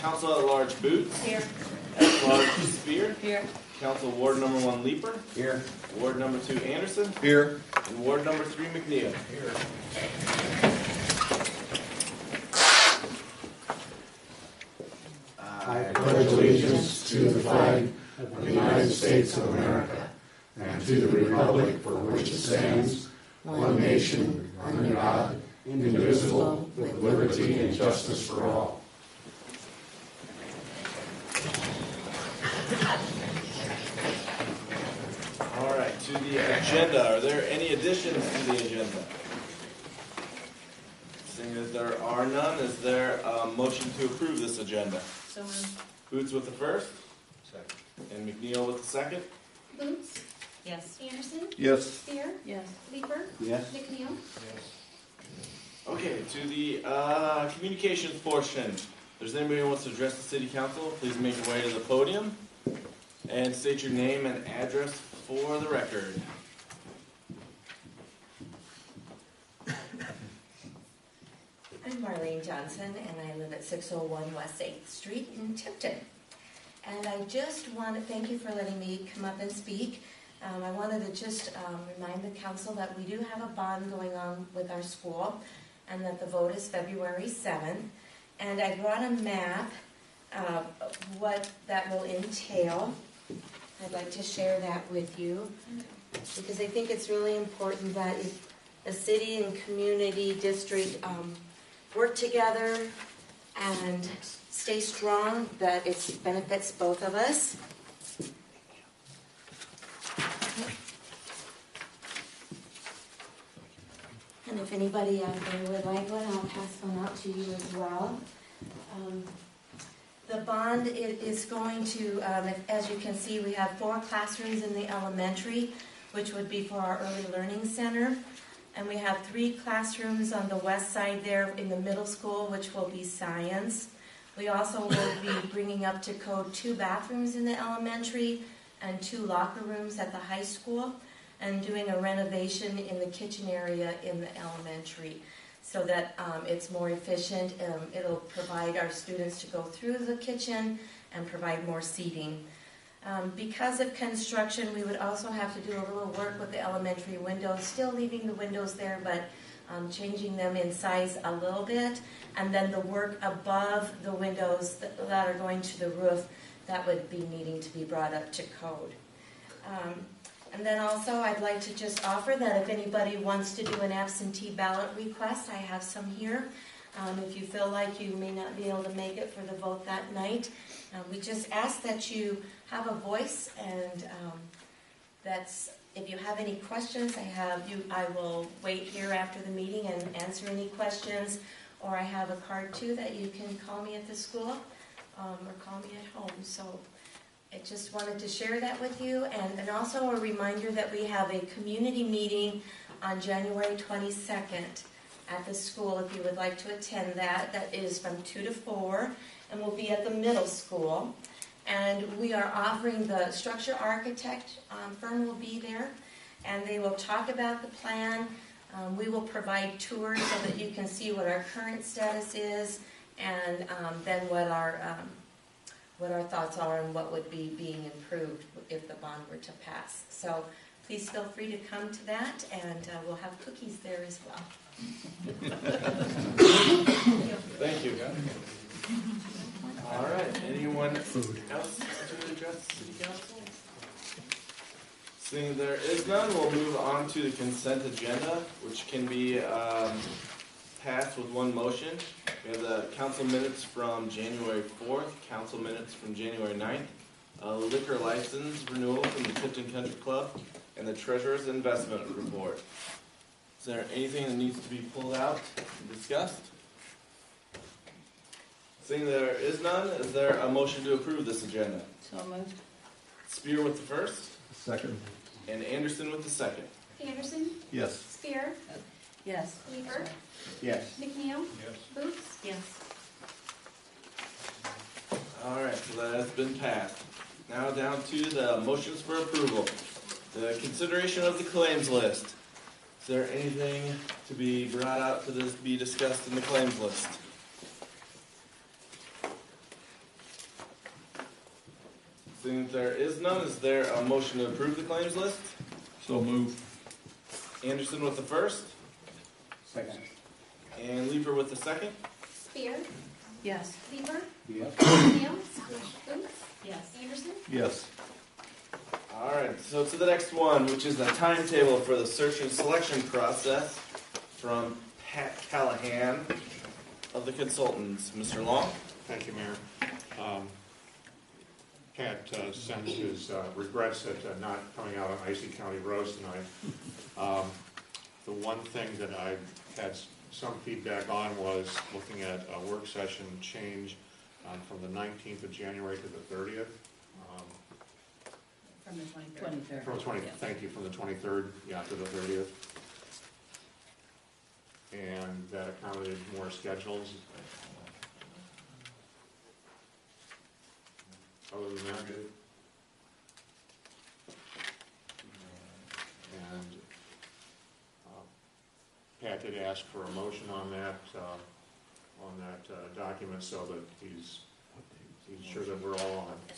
Council at Large Boots. Here. At Large Spear. Here. Council Ward number 1 Leeper. Here. Ward number 2 Anderson. Here. And Ward number 3 McNeil. Here. I pledge allegiance to the flag of the United States of America and to the republic for which it stands, one nation, under God, indivisible, with liberty and justice for all. All right, to the agenda. Are there any additions to the agenda? Seeing that there are none, is there a motion to approve this agenda? So moved. Boots with the first, Second. and McNeil with the second. Boots, Yes. Anderson, Yes. Spear, Yes. Leeper, Yes. McNeil. Okay, to the communications portion. If there's anybody who wants to address the city council, please make your way to the podium and state your name and address for the record. I'm Marlene Johnson, and I live at 601 West 8th Street in Tipton. And I just want to thank you for letting me come up and speak. I wanted to just remind the council that we do have a bond going on with our school, and that the vote is February 7th. And I brought a map of what that will entail. I'd like to share that with you, because I think it's really important that if the city and community district work together and stay strong, that it benefits both of us. And if anybody out there would like one, I'll pass one out to you as well. The bond is going to, as you can see, we have 4 classrooms in the elementary, which would be for our early learning center. And we have 3 classrooms on the west side there in the middle school, which will be science. We also will be bringing up to code 2 bathrooms in the elementary and 2 locker rooms at the high school, and doing a renovation in the kitchen area in the elementary so that it's more efficient. It'll provide our students to go through the kitchen and provide more seating. Because of construction, we would also have to do a little work with the elementary windows, still leaving the windows there, but changing them in size a little bit. And then the work above the windows that are going to the roof, that would be needing to be brought up to code. And then also I'd like to just offer that if anybody wants to do an absentee ballot request, I have some here. If you feel like you may not be able to make it for the vote that night, we just ask that you have a voice, and if you have any questions, I will wait here after the meeting and answer any questions, or I have a card too that you can call me at the school or call me at home. So I just wanted to share that with you, and also a reminder that we have a community meeting on January 22nd at the school if you would like to attend that. That is from 2 to 4, and we'll be at the middle school. And we are offering the structure architect firm will be there, and they will talk about the plan. We will provide tours so that you can see what our current status is, and then what our thoughts are and what would be being improved if the bond were to pass. So please feel free to come to that, and we'll have cookies there as well. Thank you. All right, anyone else to address the city council? Seeing there is none, we'll move on to the consent agenda, which can be passed with one motion. We have the council minutes from January 4th, council minutes from January 9th, a liquor license renewal from the Tipton Country Club, and the treasurer's investment report. Is there anything that needs to be pulled out and discussed? Seeing there is none, is there a motion to approve this agenda? So moved. Spear with the first, Second. and Anderson with the second. Anderson, Yes. Spear, Yes. Leeper, Yes. McNeil, Yes. Boots, Yes. All right, so that has been passed. Now down to the motions for approval. The consideration of the claims list. Is there anything to be brought out to be discussed in the claims list? Seeing that there is none, is there a motion to approve the claims list? So move. Anderson with the first, Second. and Lieber with the second. Spear, Yes. Lieber, Yes. McNeil, Booth, Yes. Anderson. Yes. All right, so to the next one, which is the timetable for the search and selection process from Pat Callahan of the consultants. Mr. Long? Thank you, Mayor. Pat sent his regrets at not coming out on icy county roads tonight. The one thing that I had some feedback on was looking at a work session change from the 19th of January to the 30th. From the 23rd. From the 20th, thank you, from the 23rd, yeah, to the 30th. And that accommodated more schedules. Other than that, and Pat did ask for a motion on that document so that he's sure that we're all on it.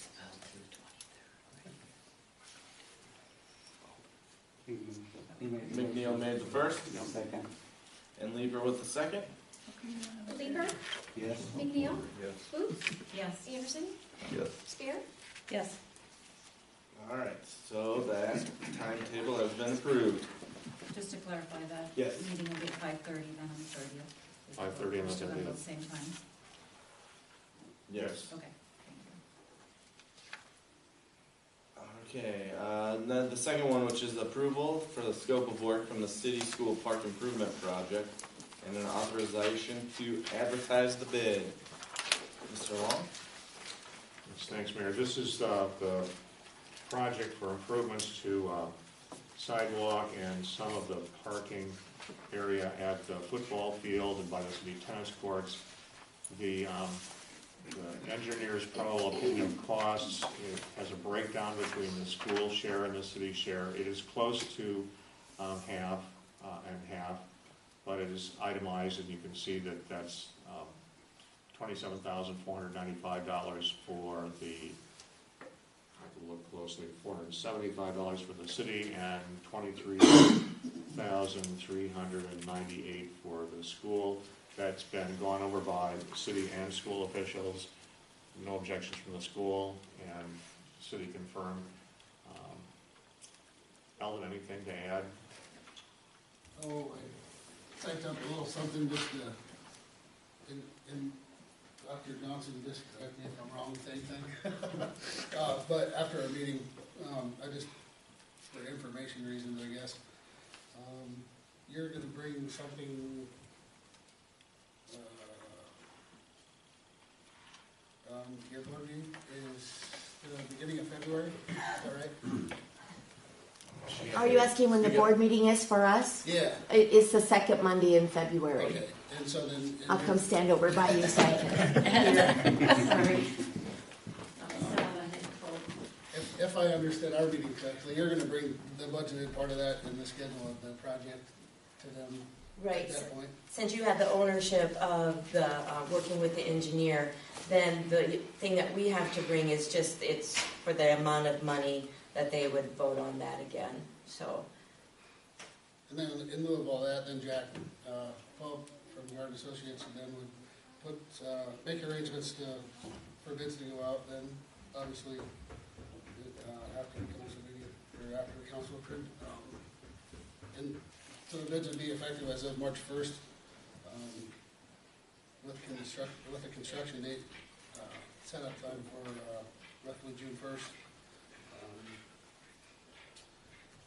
McNeil made the first, Second. and Lieber with the second. Lieber, Yes. McNeil, Yes. Booth, Yes. Anderson, Yes. Spear. Yes. All right, so that timetable has been approved. Just to clarify that. Yes. Meeting will be 5:30 then on the 30th. 5:30 on the Still at 30th. the same time. Yes. Okay. Okay, and then the second one, which is approval for the scope of work from the city school park improvement project and an authorization to advertise the bid. Mr. Long? Yes, thanks, Mayor. This is the project for improvements to sidewalk and some of the parking area at the football field and by the city tennis courts. The engineer's probable opinion of costs, it has a breakdown between the school share and the city share. It is close to half and half, but it is itemized, and you can see that that's $27,495 for the, I have to look closely, $475 for the city and $23,398 for the school. That's been gone over by city and school officials. No objections from the school, and the city confirmed. Eldon, anything to add? Oh, I typed up a little something just to, and Dr. Johnson, just correct me if I'm wrong with anything. But after our meeting, I just, for information reasons, I guess, you're gonna bring something, your board meeting is the beginning of February, is that right? Are you asking when the board meeting is for us? Yeah, It's the second Monday in February. okay, and so then. I'll come stand over by you so I can hear. Sorry. If I understood our meeting correctly, you're gonna bring the budgeted part of that and the schedule of the project to them Right. at that point? Since you have the ownership of the, working with the engineer, then the thing that we have to bring is just, it's for the amount of money that they would vote on that again, so. And then in lieu of all that, then Jack, Pope from Yard Associates, and then would put, make arrangements for bids to go out, then obviously, after the council meeting, or after the council approved. And so the bids would be effective as of March 1st, with a construction date, set up time for, roughly June 1st.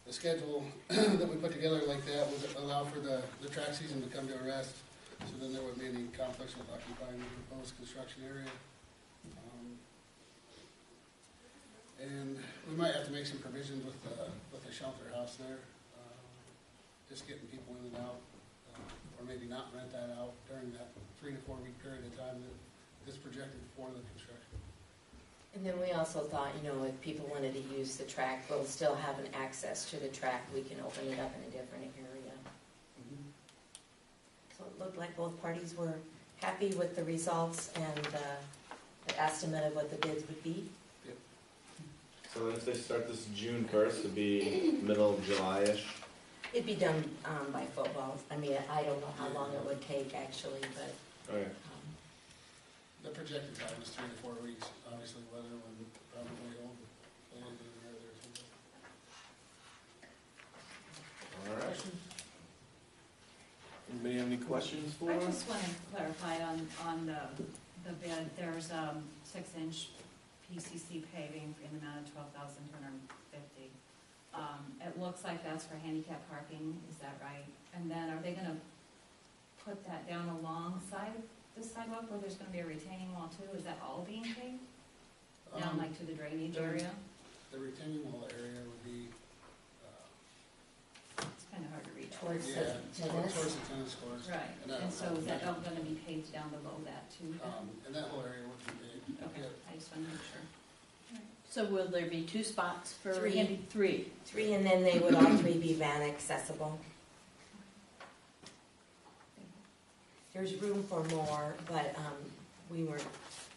The schedule that we put together like that would allow for the track season to come to a rest, so then there wouldn't be any conflicts with occupying the proposed construction area. And we might have to make some provisions with the shelter house there, just getting people in and out, or maybe not rent that out during that 3 to 4 week period of time that is projected for the construction. And then we also thought, if people wanted to use the track, we'll still have an access to the track. We can open it up in a different area. So it looked like both parties were happy with the results and the estimate of what the bids would be. Yep. So then if they start this June 1st, it'd be middle of July-ish. It'd be done by football. I mean, I don't know how long it would take actually, but Okay. The projected time is 3 to 4 weeks, obviously weather would probably hold anything right there. All right. Anybody have any questions for I us? just want to clarify on the bid, there's 6-inch PCC paving in the amount of $12,250. It looks like that's for handicap parking, is that right? And then are they gonna put that down alongside the sidewalk where there's gonna be a retaining wall too? Is that all being paved? Down like to the drainage area? The retaining wall area would be, It's kinda hard to reach. towards the yeah, tennis. towards the tennis courts. Right, and so is that all gonna be paved down below that too? And that whole area would be paved. Okay, I just wanna make sure. So will there be 2 spots for? Three. 3. 3, and then they would all 3 be van accessible. There's room for more, but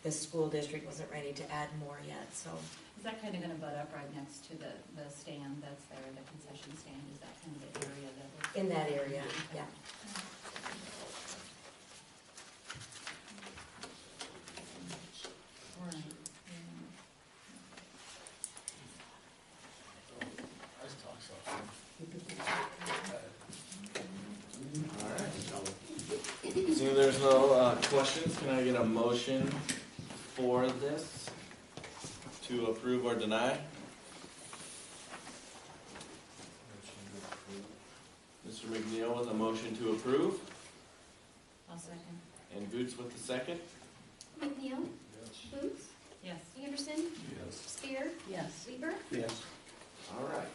the school district wasn't ready to add more yet, so. Is that kinda gonna butt up right next to the stand that's there, the concession stand? Is that kind of the area that was? In that area, yeah. Right. I just talk soft. All right. Seeing there's no questions, can I get a motion for this to approve or deny? Mr. McNeil with a motion to approve, I'll second. and Goots with the second. McNeil? Booth? Yes. Anderson? Yes. Spear? Yes. Leeper? Yes. All right.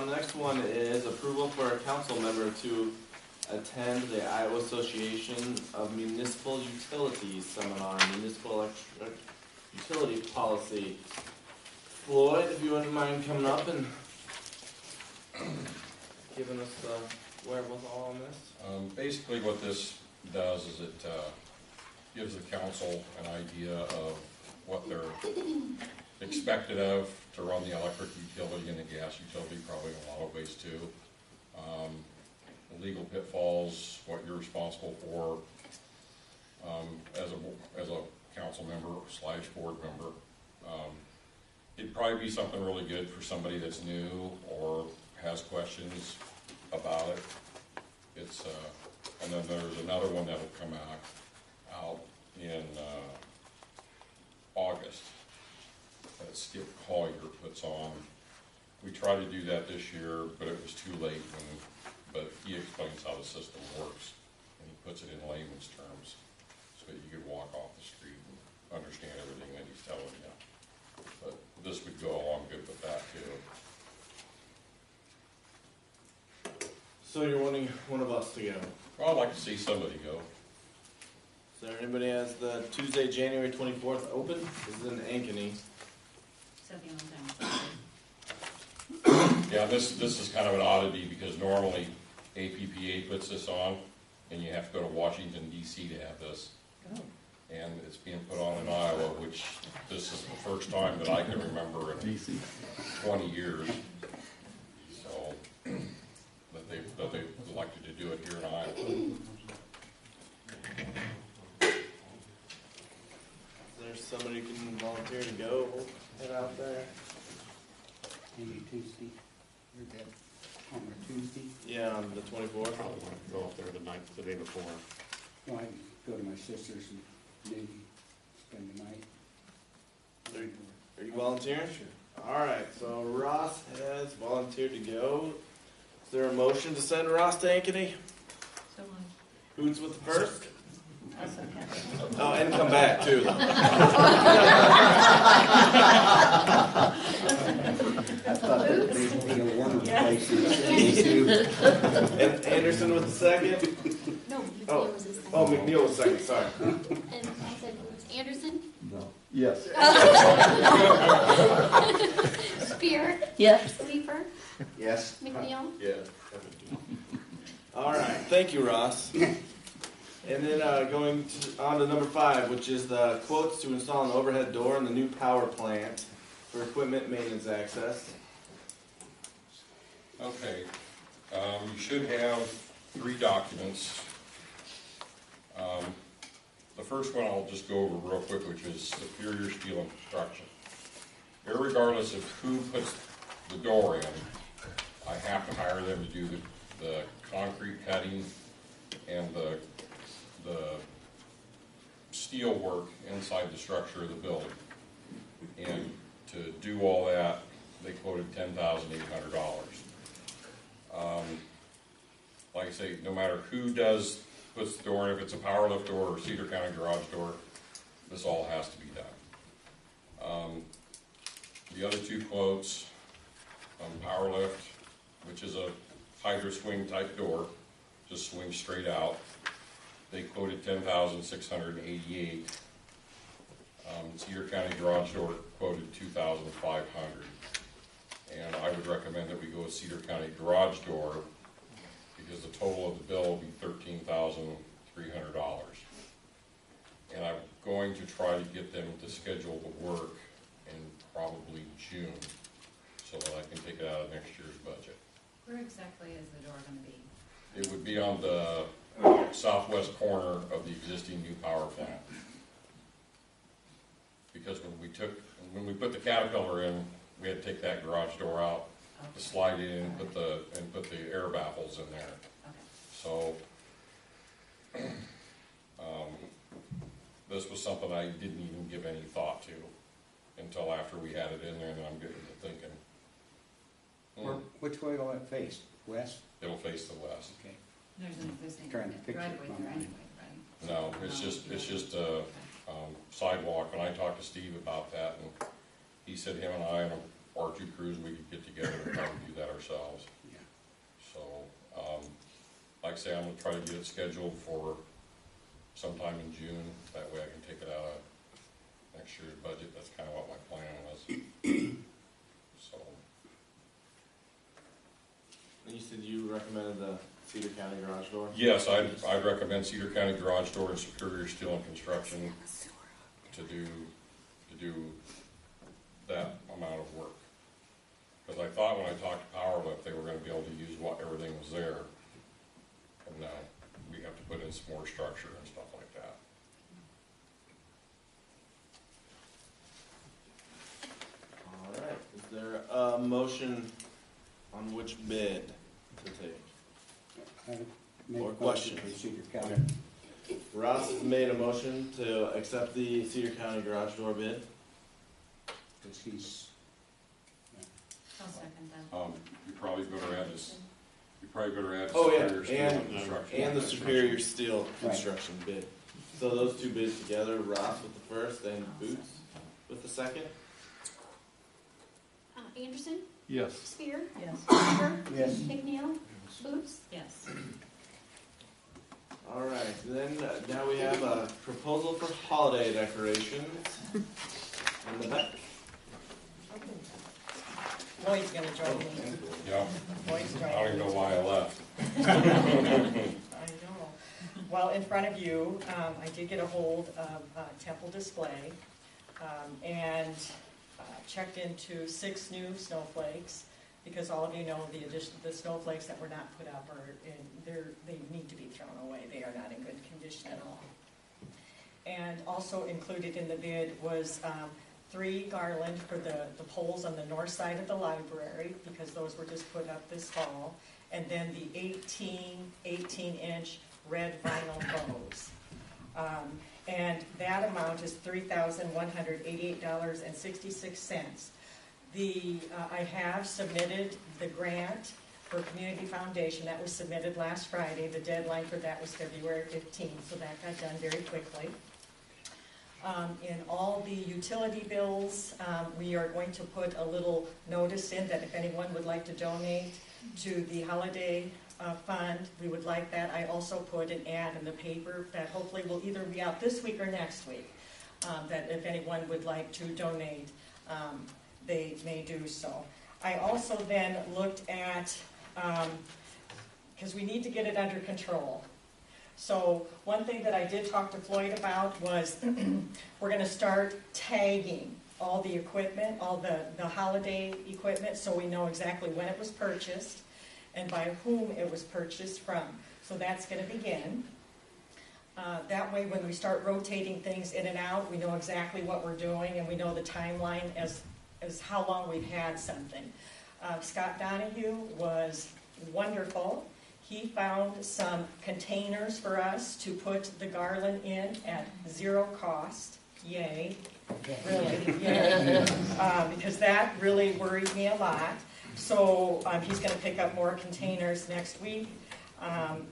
Next one is approval for a council member to attend the Iowa Association of Municipal Utilities Seminar, Municipal Electric Utility Policy. Floyd, if you wouldn't mind coming up and giving us the wherewithal on this. Basically what this does is it gives the council an idea of what they're expected of to run the electric utility and the gas utility, probably in a lot of ways too. Legal pitfalls, what you're responsible for as a council member / board member. It'd probably be something really good for somebody that's new or has questions about it. It's and then there's another one that'll come out in August that Skip Collier puts on. We tried to do that this year, but it was too late. But he explains how the system works, and he puts it in layman's terms, so that you could walk off the street and understand everything that he's telling you. But this would go along good with that too. So you're wanting one of us to go. Well, I'd like to see somebody go. Is there anybody has the Tuesday, January 24th open? This is in Ankeny. Is that the only time? Yeah, this is kind of an oddity because normally APPA puts this on, and you have to go to Washington DC to have this. Oh. And it's being put on in Iowa, which this is the first time that I can remember in DC. 20 years. So, that they elected to do it here in Iowa. Is there somebody who can volunteer to go head out there? Maybe Tuesday. You're dead. On a Tuesday. Yeah, on the 24th. Probably want to go up there the day before. Well, I can go to my sister's and maybe spend the night. Are you volunteering? Sure. All right, so Ross has volunteered to go. Is there a motion to send Ross to Ankeny? So Who's with the first? I'll second. Oh, and come back too. I thought that would be a warmer place too. And Anderson with the second? No, Oh. McNeil was his second. Oh, McNeil was second, sorry. And I said Anderson? No. Yes. Spear? Yes. Leeper? Yes. McNeil? Yeah. All right, thank you, Ross. And then going on to number 5, which is the quotes to install an overhead door in the new power plant. for equipment maintenance access. Okay, you should have 3 documents. The first one I'll just go over real quick, which is Superior Steel and Construction. Irregardless of who puts the door in, I have to hire them to do the concrete cutting and the steel work inside the structure of the building. And to do all that, they quoted $10,800. Like I say, no matter who puts the door in, if it's a power lift door or Cedar County garage door, this all has to be done. The other 2 quotes, power lift, which is a hydro swing type door, just swings straight out. They quoted $10,688. Cedar County garage door quoted $2,500. And I would recommend that we go with Cedar County garage door because the total of the bill will be $13,300. And I'm going to try to get them to schedule the work in probably June so that I can take it out of next year's budget. Where exactly is the door going to be? It would be on the southwest corner of the existing new power plant. Because when we put the Caterpillar in, we had to take that garage door out, to slide it in, and put the air baffles in there. Okay. So this was something I didn't even give any thought to until after we had it in there, and then I'm getting to thinking, Which way will it face? West? it'll face the west. Okay. There's an existing Trying to picture driveway it in there my anyway, mind. right? No, it's just a sidewalk, and I talked to Steve about that, and he said him and I and our 2 crews, we could get together and try to do that ourselves. Yeah. So, like I say, I'm gonna try to get it scheduled for sometime in June, that way I can take it out of next year's budget. That's kind of what my plan was. So, And you said you recommended the Cedar County garage door? yes, I'd recommend Cedar County Garage Door and Superior Steel and Construction to do that amount of work. Because I thought when I talked to Power Lift, they were going to be able to use everything was there. And now we have to put in some more structure and stuff like that. All right, is there a motion on which bid to take? I make Or a motion questions? for Cedar County. Ross has made a motion to accept the Cedar County garage door bid. Because he's, I'll second that. You probably better add this. You probably better add Oh, yeah, Superior Steel and- and Construction. And the Superior Steel construction bid. So those 2 bids together, Ross with the first and Boots with the second? Anderson, Yes. Spear, Yes. Parker, yes, McNeil, Boots. Yes. All right, then now we have a proposal for holiday decorations in the back. Lloyd's gonna join me. Yeah, Lloyd's I joining don't even me. know why I left. I know. Well, in front of you, I did get a hold of Temple Display and checked into 6 new snowflakes because all of you know the snowflakes that were not put up they need to be thrown away. They are not in good condition at all. And also included in the bid was 3 garland for the poles on the north side of the library because those were just put up this fall. And then the 18-inch red vinyl bows. And that amount is $3,188.66. I have submitted the grant for Community Foundation. That was submitted last Friday. The deadline for that was February 15th, so that got done very quickly. In all the utility bills, we are going to put a little notice in that if anyone would like to donate to the holiday fund, we would like that. I also put an ad in the paper that hopefully will either be out this week or next week, that if anyone would like to donate, they may do so. I also then looked at, because we need to get it under control. So one thing that I did talk to Floyd about was we're going to start tagging all the equipment, all the holiday equipment, so we know exactly when it was purchased and by whom it was purchased from. So that's going to begin. That way, when we start rotating things in and out, we know exactly what we're doing, and we know the timeline as how long we've had something. Scott Donahue was wonderful. He found some containers for us to put the garland in at zero cost. Yay. Really, yay. Because that really worried me a lot. So he's going to pick up more containers next week.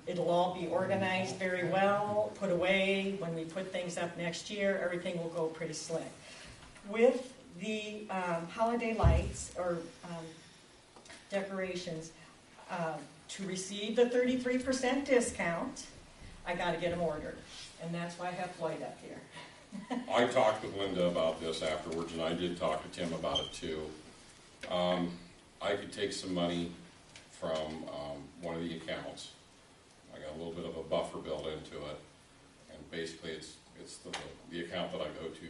It'll all be organized very well, put away. When we put things up next year, everything will go pretty slick. With the holiday lights or decorations, to receive the 33% discount, I got to get them ordered. And that's why I have Floyd up here. I talked with Linda about this afterwards, and I did talk to Tim about it too. I could take some money from one of the accounts. I got a little bit of a buffer built into it, and basically it's the account that I go to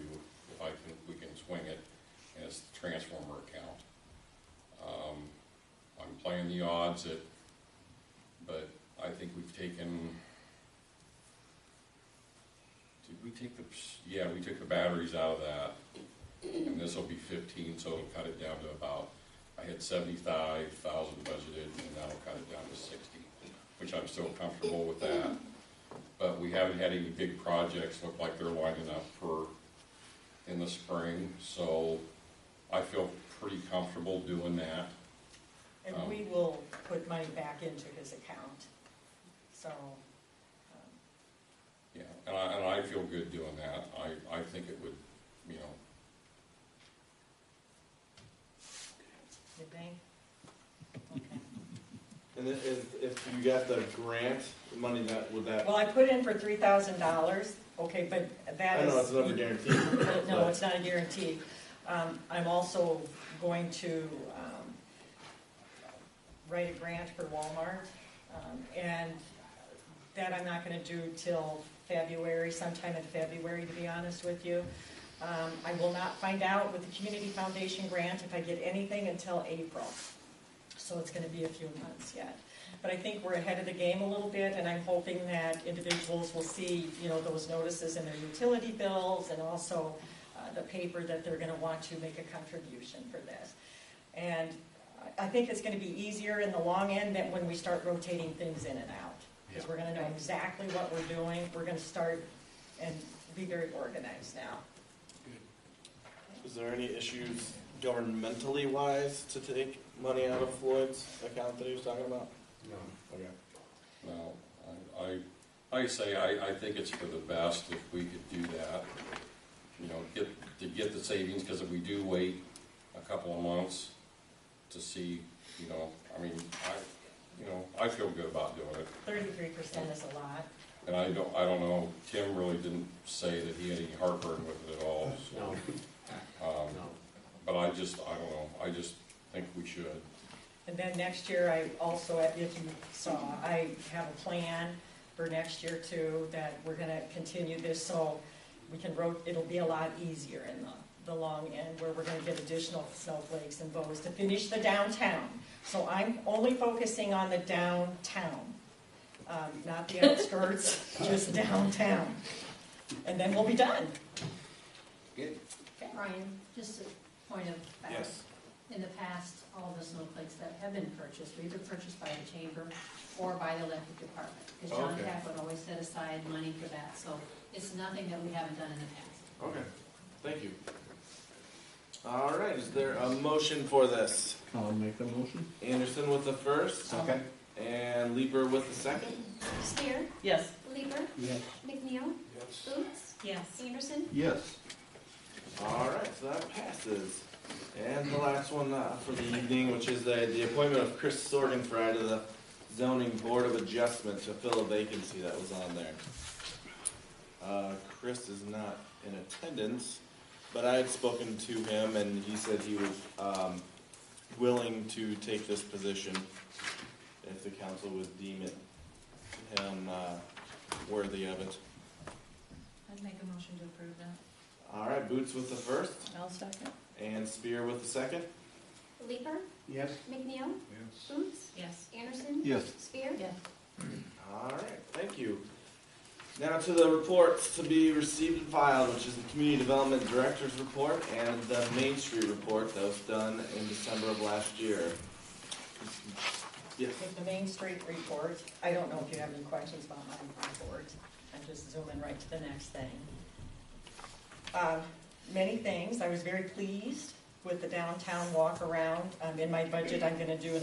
if we can swing it, and it's the transformer account. I'm playing the odds but I think we've taken. Did we take we took the batteries out of that, and this will be 15, so it'll cut it down to about. I had 75,000 budgeted, and that'll cut it down to 60, which I'm still comfortable with that. But we haven't had any big projects look like they're lining up in the spring, so I feel pretty comfortable doing that. And we will put money back into his account. So. Yeah, and I feel good doing that. I think it would, you know. You think? Okay. And if you got the grant, the money would that? Well, I put in for $3,000. Okay, but that is. I know it's not a guarantee. No, it's not a guarantee. I'm also going to write a grant for Walmart, and that I'm not going to do till February, sometime in February, to be honest with you. I will not find out with the Community Foundation grant if I get anything until April. So it's going to be a few months yet. But I think we're ahead of the game a little bit, and I'm hoping that individuals will see, those notices in their utility bills, and also the paper that they're going to want to make a contribution for this. And I think it's going to be easier in the long end than when we start rotating things in and out. Because we're going to know exactly what we're doing. We're going to start and be very organized now. Is there any issues governmentally wise to take money out of Floyd's account that he was talking about? No. Okay. No, I say I think it's for the best if we could do that. Get the savings, because if we do wait a couple of months to see, I feel good about doing it. 33% is a lot. And I don't know, Tim really didn't say that he had any heartburn with it at all. So, No. But I don't know, I just think we should. And then next year, I also, if you saw, I have a plan for next year too, that we're going to continue this so we can it'll be a lot easier in the long end, where we're going to get additional snowflakes and bows to finish the downtown. So I'm only focusing on the downtown, not the outskirts, just downtown. And then we'll be done. Good. Ryan, just a point of fact. Yes. In the past, all the snowflakes that have been purchased were either purchased by the chamber or by the electric department. Because John Okay. Cap would always set aside money for that. So it's nothing that we haven't done in the past. Okay. Thank you. All right. Is there a motion for this? I'll make the motion. Anderson with the first. Second. And Leeper with the second. Spear, Yes. Leeper, Yes. McNeil, Yes. Boots, Yes. Anderson. Yes. All right, so that passes. And the last one for the evening, which is the appointment of Chris Sorgenfrey to the Zoning Board of Adjustment to fill a vacancy that was on there. Chris is not in attendance, but I had spoken to him, and he said he was willing to take this position if the council would deem him worthy of it. I'd make a motion to approve that. All right, Boots with the first, I'll second. and Spear with the second. Leeper, Yes. McNeil, Boots, Yes. Anderson, Yes. Spear. Yes. All right, thank you. Now to the reports to be received and filed, which is the Community Development Director's Report and the Main Street Report that was done in December of last year. Yes. With the Main Street report, I don't know if you have any questions about my report. I'm just zooming right to the next thing. Many things. I was very pleased with the downtown walk around. In my budget, I'm going to do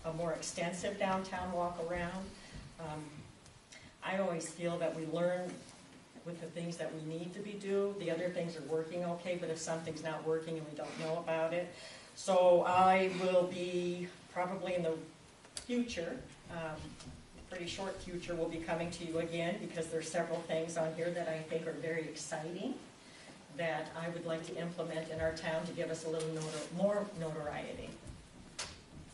a more extensive downtown walk around. I always feel that we learn with the things that we need to be do. The other things are working okay, but if something's not working and we don't know about it. So I will be probably in the future, pretty short future, will be coming to you again because there's several things on here that I think are very exciting that I would like to implement in our town to give us a little more notoriety.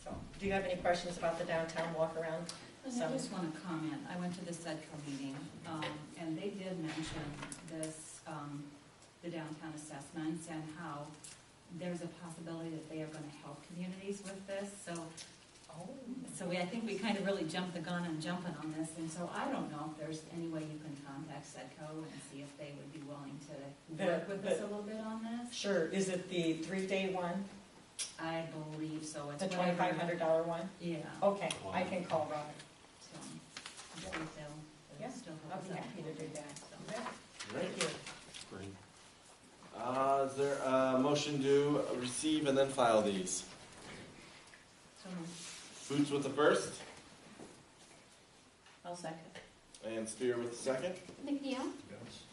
So, do you have any questions about the downtown walk around? I just want to comment. I went to the SEDCO meeting, and they did mention this, the downtown assessments and how there's a possibility that they are going to help communities with this. So I think we kind of really jumped the gun on jumping on this, and so I don't know if there's any way you can contact SEDCO and see if they would be willing to work with us a little bit on this. Sure. Is it the 3-day one? I believe so. It's The whatever- $2,500 one? Yeah. Okay, I can call Robin. So, I think they'll Yeah, still I'll help us be out. happy to do that. So. Great. Thank you. Is there a motion to receive and then file these? So moved. Boots with the first, I'll second. and Spear with the second. McNeil,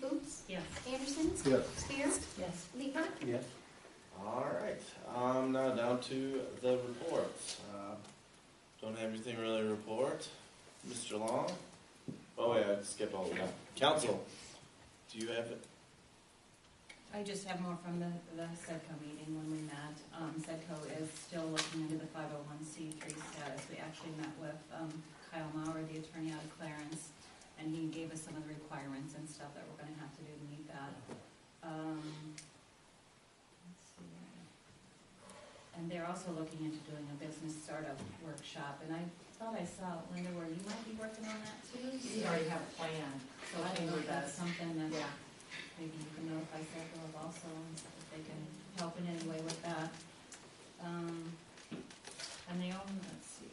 Boots, Yes. Anderson, Yes. Spear, Yes. Leeper. Yes. All right, now down to the reports. Don't have anything really to report. Mr. Long? Oh, yeah, I'd skip all of that. Council, do you have it? I just have more from the SEDCO meeting when we met. SEDCO is still looking into the 501c3 status. We actually met with Kyle Maurer, the attorney out of Clarence, and he gave us some of the requirements and stuff that we're going to have to do to meet that. Let's see. And they're also looking into doing a business startup workshop, and I thought I saw, Linda, where you might be working on that too? We already have a plan. So I think that's something that Yeah. maybe you can notify SEDCO of also, and see if they can help in any way with that. And they own, let's see.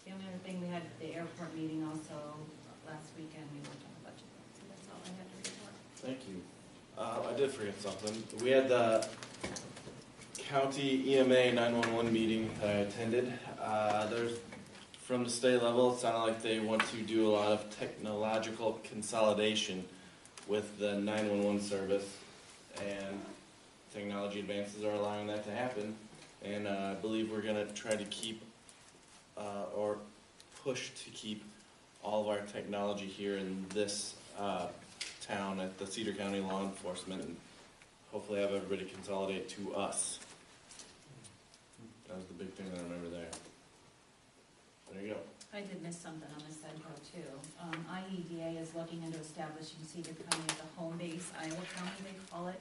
The only other thing, we had the airport meeting also last weekend, we worked on the budget, so that's all I had to report. Thank you. I did forget something. We had the county EMA 911 meeting that I attended. There's, from the state level, it sounded like they want to do a lot of technological consolidation with the 911 service, and technology advances are allowing that to happen. And I believe we're going to try to keep, or push to keep all of our technology here in this town at the Cedar County Law Enforcement, and hopefully have everybody consolidate to us. That was the big thing that I remember there. There you go. I did miss something on the SEDCO too. IEDA is looking into establishing Cedar County as a home base, Iowa County they call it.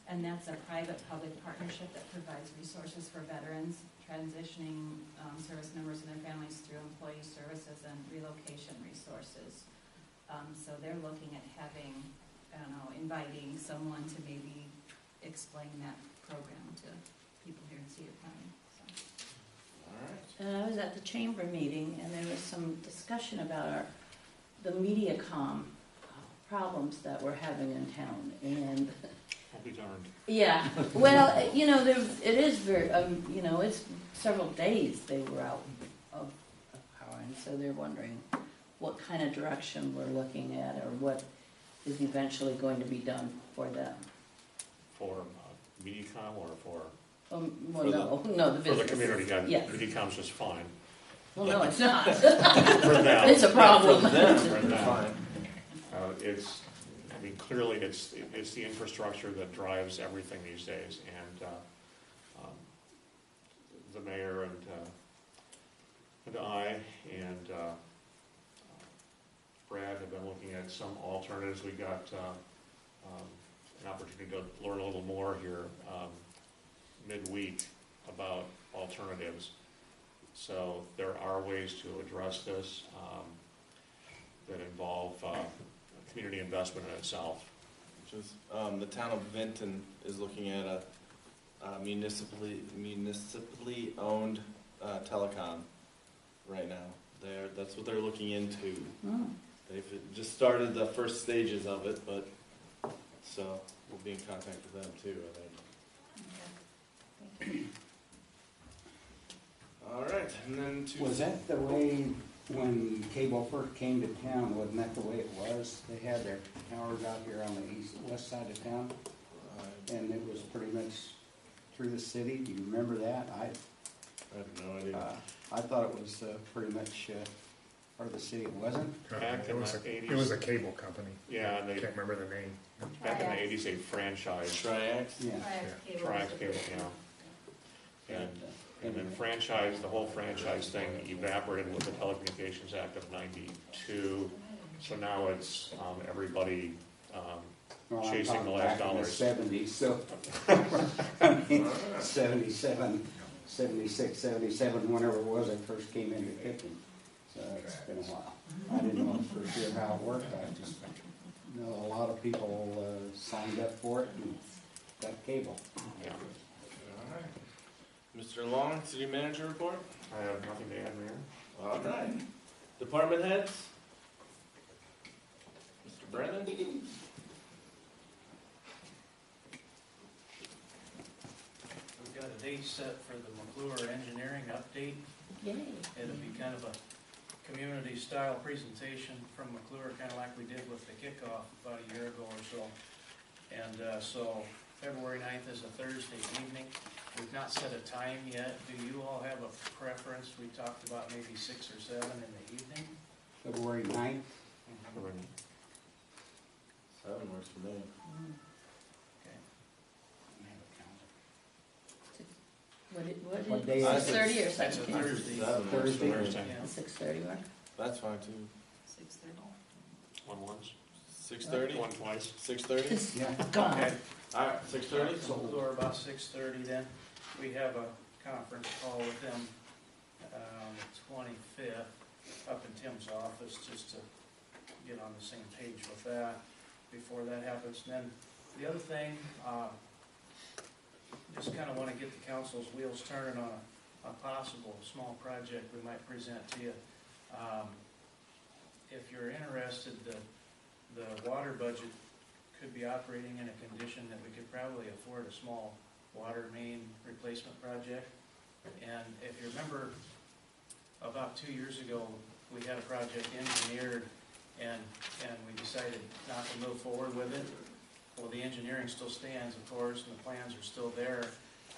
And that's a private-public partnership that provides resources for veterans transitioning service members and their families through employee services and relocation resources. So they're looking at having, I don't know, inviting someone to maybe explain that program to people here in Cedar County. So. All right. I was at the chamber meeting, and there was some discussion about the MediaCom problems that we're having in town, and I'll be darned. yeah, well, it is very, it's several days they were out of power, and so they're wondering what kind of direction we're looking at, or what is eventually going to be done for them. For MediaCom or for The business. the community? Yes. MediaCom's just fine. Well, no, it's not. For them. It's a problem. For them, For they're them. fine. Clearly it's the infrastructure that drives everything these days, and the mayor and I and Brad have been looking at some alternatives. We got an opportunity to learn a little more here midweek about alternatives. So there are ways to address this that involve community investment in itself. Which is, the town of Vinton is looking at a municipally owned telecom right now. That's what they're looking into. Hmm. They've just started the first stages of it, but so we'll be in contact with them too, I think. All right, and then Was that the way when cable first came to town? Wasn't that the way it was? They had their towers out here on the west side of town, and it was pretty much through the city. Do you remember that? I have no idea. I thought it was pretty much part of the city. It wasn't? Back in the 80s. It was a cable company. Yeah, and I they, can't remember the name. back in the 80s, they franchised Triax? Yeah. Triax Cable, yeah. And then franchise, the whole franchise thing evaporated with the Telecommunications Act of '92. So now it's everybody Well, I'm chasing talking the last back in dollars. the 70s, so I mean, 77, 76, 77, whenever it was I first came into Tipton. So it's been a while. I didn't know for sure how it worked. I just know a lot of people signed up for it and got cable. Yeah. All right. Mr. Long, city manager report? I have nothing to add, Mayor. All right. Department heads? Mr. Brennan? We've got a date set for the McClure engineering update. Yay. It'll be kind of a community-style presentation from McClure, kind of like we did with the kickoff about a year ago or so. And so February 9th is a Thursday evening. We've not set a time yet. Do you all have a preference? We talked about maybe 6 or 7 in the evening. February 9th. 7 works for me. Okay. What day is it? 6:30 or That's a 7:10? Thursday. 7 works for me. Thursday. Yeah. 6:30 work? That's fine too. 6:30. One once. 6:30? One twice. 6:30? Yeah. Gone. Okay. All right, 6:30? So McClure about 6:30 then. We have a conference call with them on the 25th up in Tim's office just to get on the same page with that before that happens. And then the other thing, just kind of want to get the council's wheels turning on a possible small project we might present to you. If you're interested, the water budget could be operating in a condition that we could probably afford a small water main replacement project. And if you remember, about 2 years ago, we had a project engineered and we decided not to move forward with it. Well, the engineering still stands, of course, and the plans are still there.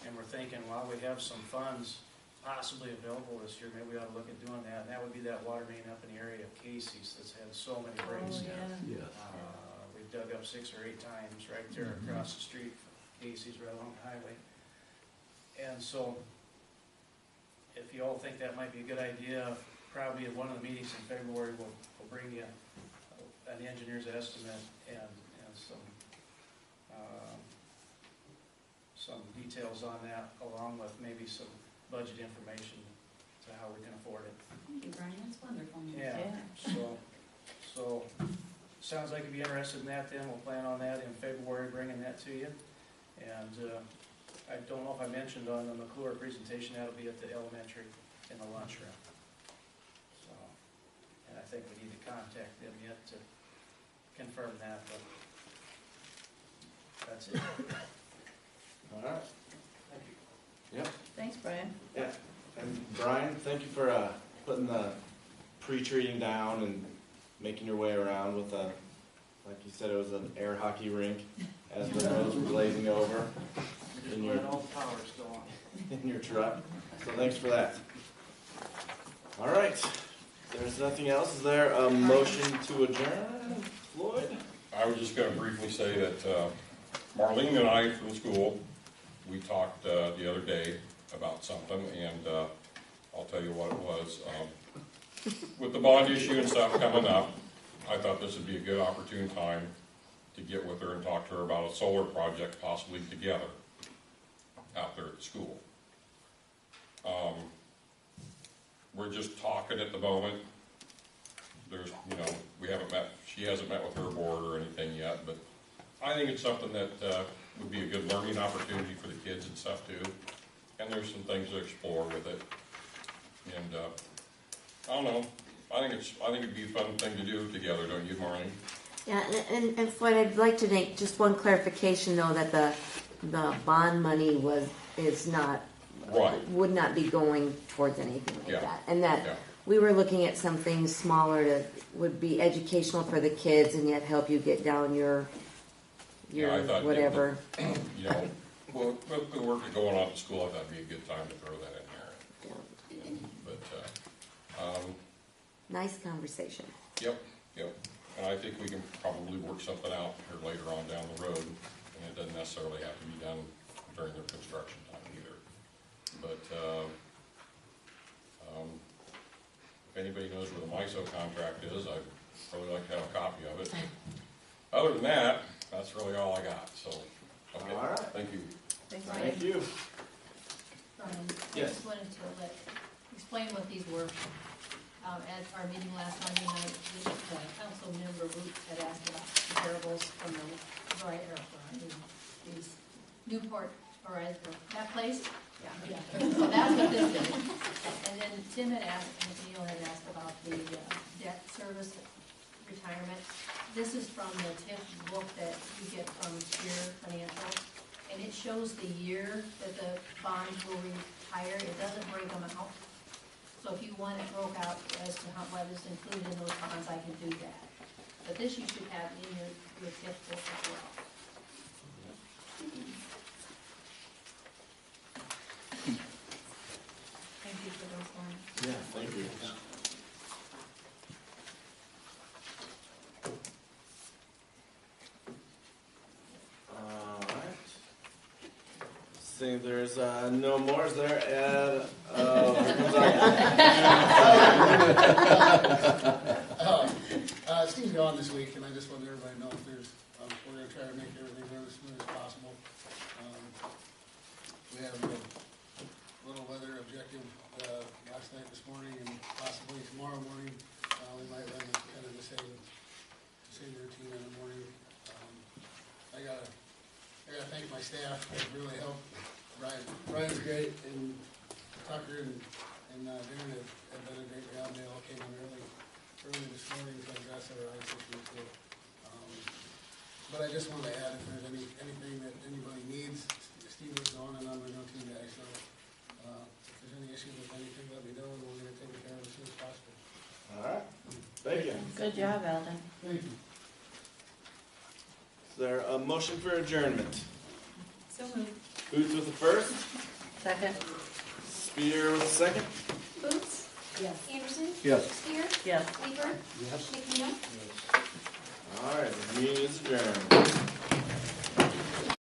And we're thinking, while we have some funds possibly available this year, maybe we ought to look at doing that. And that would be that water main up in the area of Casey's that's had so many breaks. Yeah. We've dug up 6 or 8 times right there across the street from Casey's, right along the highway. And so, if you all think that might be a good idea, probably at one of the meetings in February, we'll bring you an engineer's estimate and some details on that, along with maybe some budget information to how we can afford it. Thank you, Brian, that's wonderful. Yeah, so, sounds like you'd be interested in that then. We'll plan on that in February, bringing that to you. And I don't know if I mentioned on the McClure presentation, that'll be at the elementary in the lunchroom. So, and I think we need to contact them yet to confirm that, but that's it. All right. Thank you. Yep. Thanks, Brian. Yeah. And Brian, thank you for putting the pre-treating down and making your way around with a, like you said, it was an air hockey rink as the roads were blazing over in your All the power still on. in your truck. So thanks for that. All right. If there's nothing else, is there a motion to adjourn? Floyd? I was just going to briefly say that Marlene and I from school, we talked the other day about something, and I'll tell you what it was. With the bond issue and stuff coming up, I thought this would be a good opportune time to get with her and talk to her about a solar project possibly together out there at the school. We're just talking at the moment. There's, we haven't met, she hasn't met with her board or anything yet, but I think it's something that would be a good learning opportunity for the kids and stuff too. And there's some things to explore with it. And I don't know. I think it'd be a fun thing to do together, don't you, Marlene? Yeah, and what I'd like to make just one clarification though, that the bond money is not Right. would not be going towards anything like Yeah. that, and that Yeah. we were looking at some things smaller that would be educational for the kids and yet help you get down your Yeah, I thought whatever. Well, with the work going on at school, I thought it'd be a good time to throw that in there. Yeah. But, Nice conversation. yep. And I think we can probably work something out here later on down the road, and it doesn't necessarily have to be done during their construction time either. But, if anybody knows where the MISO contract is, I'd probably like to have a copy of it. Other than that, that's really all I got, so, okay, All right. thank you. Thank you. Brian, I Yes. just wanted to explain what these were. At our meeting last Monday night, council member Ruth had asked about comparables from these Newport Horizon, that place? Yeah. So that's what this is. And then Tim had asked, McNeil had asked about the debt service retirement. This is from the TIF book that you get from Spear Financial, and it shows the year that the bonds will retire. It doesn't break them out. So if you want it broke out as to what is included in those bonds, I can do that. But this you should have in your TIF book as well. Thank you for those lines. Yeah, thank you. Alright. See, there's no more. Is there? Here comes our Steve's gone this week, and I just want everybody to know if there's, we're gonna try to make everything run as smooth as possible. We had a little weather objective, last night, this morning, and possibly tomorrow morning. We might run kind of the same routine in the morning. I gotta thank my staff, they've really helped. Brian's great, and Tucker and Darren have done a great job. They all came in early this morning to address our ice issues. So, but I just wanted to add, if there's anything that anybody needs, Steve is on, and I'm a no team guy, so if there's any issues with anything, let me know, and we'll get it taken care of as soon as possible. Alright, thank you. Good job, Eldon. Thank you. Is there a motion for adjournment? So moved. Boots with the first, Second? Spear with the second. Boots? Yes. Anderson? Yes. Spear? Yes. Leeper? Yes. McNeil? Alright, the meeting is adjourned.